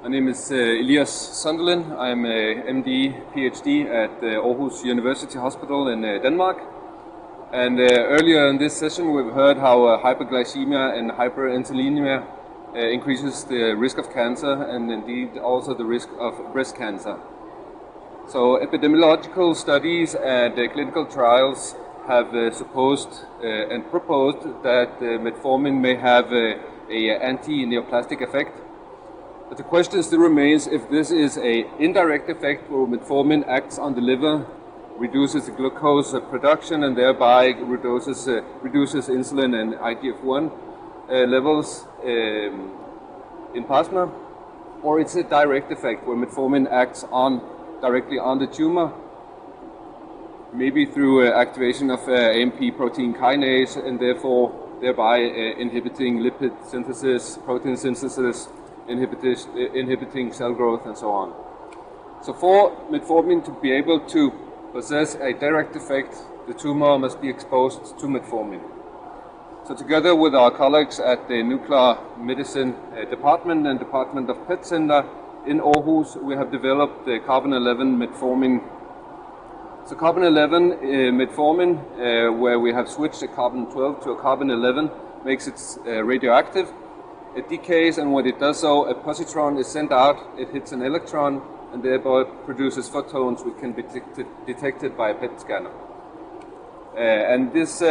My name is Elias Sundelin. I'm a MD, PhD at Aarhus University Hospital in Denmark. And earlier in this session we've heard how hyperglycemia and hyperinsulinemia increases the risk of cancer and indeed also the risk of breast cancer. So epidemiological studies and clinical trials have supposed and proposed that metformin may have an anti-neoplastic effect. But the question still remains if this is an indirect effect where metformin acts on the liver, reduces the glucose production and thereby reduces insulin and IGF-1 levels in plasma, or it's a direct effect where metformin acts directly on the tumor, maybe through activation of AMP protein kinase and thereby inhibiting lipid synthesis, protein synthesis, inhibiting cell growth and so on. So for metformin to be able to possess a direct effect, the tumor must be exposed to metformin. So together with our colleagues at the Nuclear Medicine Department and Department of PET Center in Aarhus, we have developed the carbon-11 metformin. So carbon-11 metformin, where we have switched a carbon-12 to a carbon-11, makes it radioactive. It decays, and when it does so, a positron is sent out, it hits an electron, and thereby produces photons which can be detected by a PET scanner. And this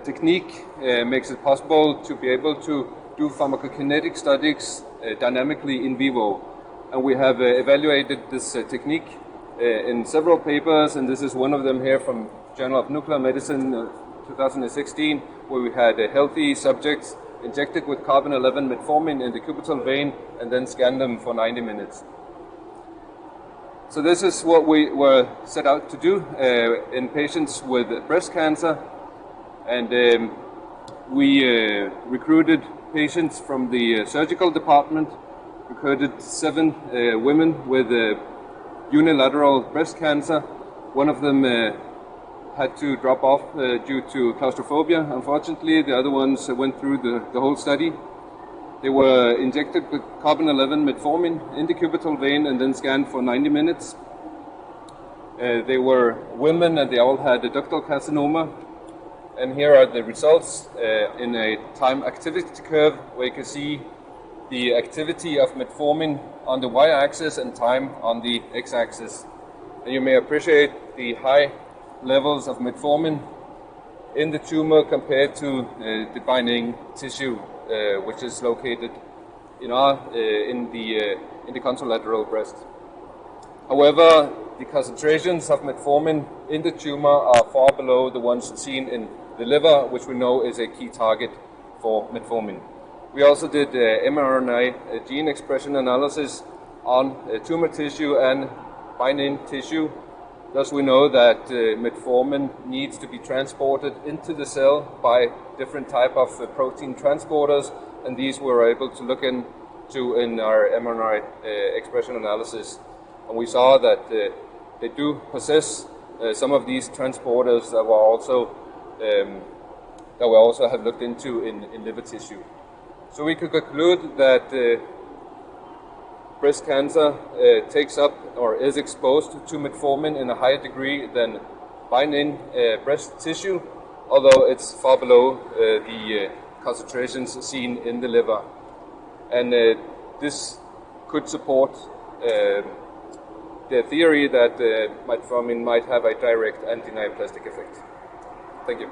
technique makes it possible to be able to do pharmacokinetic studies dynamically in vivo. And we have evaluated this technique in several papers, and this is one of them here from Journal of Nuclear Medicine 2016, where we had healthy subjects injected with carbon-11 metformin in the cubital vein and then scanned them for 90 minutes. So this is what we were set out to do in patients with breast cancer, and we recruited patients from the surgical department, recruited 7 women with unilateral breast cancer. One of them had to drop off due to claustrophobia. Unfortunately, the other ones went through the whole study. They were injected with carbon-11 metformin in the cubital vein and then scanned for 90 minutes. They were women and they all had a ductal carcinoma. And here are the results in a time activity curve, where you can see the activity of metformin on the y-axis and time on the x-axis. And you may appreciate the high levels of metformin in the tumor compared to the binding tissue, which is located in the contralateral breast. However, the concentrations of metformin in the tumor are far below the ones seen in the liver, which we know is a key target for metformin. We also did mRNA gene expression analysis on tumor tissue and binding tissue. Thus we know that metformin needs to be transported into the cell by different type of protein transporters, and these we were able to look into in our mRNA expression analysis. And we saw that they do possess some of these transporters that we also have looked into in liver tissue. So we could conclude that breast cancer takes up or is exposed to metformin in a higher degree than binding breast tissue, although it's far below the concentrations seen in the liver. And this could support the theory that metformin might have a direct anti-neoplastic effect. Thank you.